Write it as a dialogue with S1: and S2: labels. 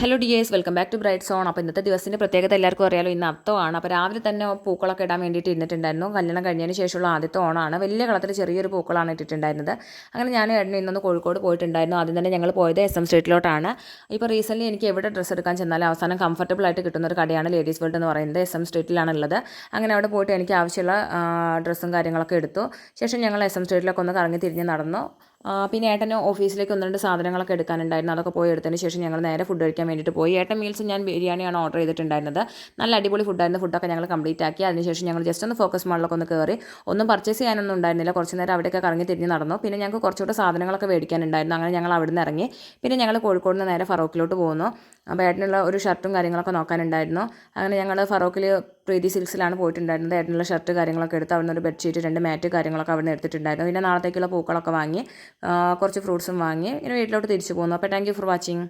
S1: Hello dears, welcome back to Bright Zone. അപ്പോൾ ഇന്നത്തെ ദിവസത്തിൻ്റെ പ്രത്യേകത എല്ലാവർക്കും അറിയാലോ, ഇന്ന് അത്തമാണ്. അപ്പോൾ രാവിലെ തന്നെ പൂക്കളൊക്കെ ഇടാൻ വേണ്ടിയിട്ട് ഇരുന്നിട്ടുണ്ടായിരുന്നു. കല്യാണം കഴിഞ്ഞതിന് ശേഷമുള്ള ആദ്യത്തെ ഓണമാണ്. വലിയ കളത്തിൽ ചെറിയൊരു പൂക്കളാണ് ഇട്ടിട്ടുണ്ടായിരുന്നത്. അങ്ങനെ ഞാൻ ഏട്ടന് ഇന്നൊന്ന് കോഴിക്കോട് പോയിട്ടുണ്ടായിരുന്നു. ആദ്യം തന്നെ ഞങ്ങൾ പോയത് SM സ്ട്രീറ്റിലോട്ടാണ്. ഇപ്പോൾ റീസെൻ്റ്ലി എനിക്ക് എവിടെ ഡ്രസ്സ് എടുക്കാൻ ചെന്നാലും അവസാനം കംഫർട്ടബിൾ ആയിട്ട് കിട്ടുന്ന ഒരു കടയാണ് ലേഡീസ് വേൾഡ് എന്ന് പറയുന്നത്. SM സ്ട്രീറ്റിലാണുള്ളത്. അങ്ങനെ അവിടെ പോയിട്ട് എനിക്ക് ആവശ്യമുള്ള ഡ്രസ്സും കാര്യങ്ങളൊക്കെ എടുത്തു. ശേഷം ഞങ്ങൾ SM സ്ട്രീറ്റിലൊക്കെ ഒന്ന് കറങ്ങി തിരിഞ്ഞ് നടന്നു. പിന്നെ ഏട്ടന് ഓഫീസിലേക്ക് ഒന്ന് രണ്ട് സാധനങ്ങളൊക്കെ എടുക്കാനുണ്ടായിരുന്നു. അതൊക്കെ പോയി എടുത്തതിന് ശേഷം ഞങ്ങൾ നേരെ ഫുഡ് കഴിക്കാൻ വേണ്ടിയിട്ട് പോയി. ഏട്ടൻ മീൽസ് ഞാൻ ബിരിയാണിയാണ് ഓർഡർ ചെയ്തിട്ടുണ്ടായിരുന്നത്. നല്ല അടിപൊളി ഫുഡായിരുന്നു. ഫുഡൊക്കെ ഞങ്ങൾ കംപ്ലീറ്റ് ആക്കി. അതിനുശേഷം ഞങ്ങൾ ജസ്റ്റ് ഒന്ന് ഫോക്കസ് മാളിലൊക്കെ ഒന്ന് കയറി. ഒന്നും പർച്ചേസ് ചെയ്യാനൊന്നും ഉണ്ടായിരുന്നില്ല. കുറച്ച് നേരം അവിടെയൊക്കെ കറങ്ങി തിരിഞ്ഞ് നടന്നു. പിന്നെ ഞങ്ങൾക്ക് കുറച്ചുകൂടെ സാധനങ്ങളൊക്കെ മേടിക്കാനുണ്ടായിരുന്നു. അങ്ങനെ ഞങ്ങൾ അവിടെ നിന്ന് ഇറങ്ങി. പിന്നെ ഞങ്ങൾ കോഴിക്കോട് നിന്ന് നേരെ ഫറോക്കിലോട്ട് പോകുന്നു. അപ്പോൾ ഏട്ടനുള്ള ഒരു ഷർട്ടും കാര്യങ്ങളൊക്കെ നോക്കാനുണ്ടായിരുന്നു. അങ്ങനെ ഞങ്ങൾ ഫറോക്കിൽ പ്രീതി സിൽക്സിലാണ് പോയിട്ടുണ്ടായിരുന്നത്. ഏട്ടനുള്ള ഷർട്ട് കാര്യങ്ങളൊക്കെ എടുത്ത് അവിടെ നിന്ന് ഒരു ബെഡ്ഷീറ്റ്, 2 മാറ്റ് കാര്യങ്ങളൊക്കെ അവിടെ നിന്ന് എടുത്തിട്ടുണ്ടായിരുന്നു. പിന്നെ നാളത്തേക്കുള്ള പൂക്കളൊക്കെ വാങ്ങി, കുറച്ച് ഫ്രൂട്ട്സും വാങ്ങി ഇങ്ങനെ വീട്ടിലോട്ട് തിരിച്ചു പോകുന്നു. അപ്പോൾ താങ്ക് യു ഫോർ വാച്ചിങ്.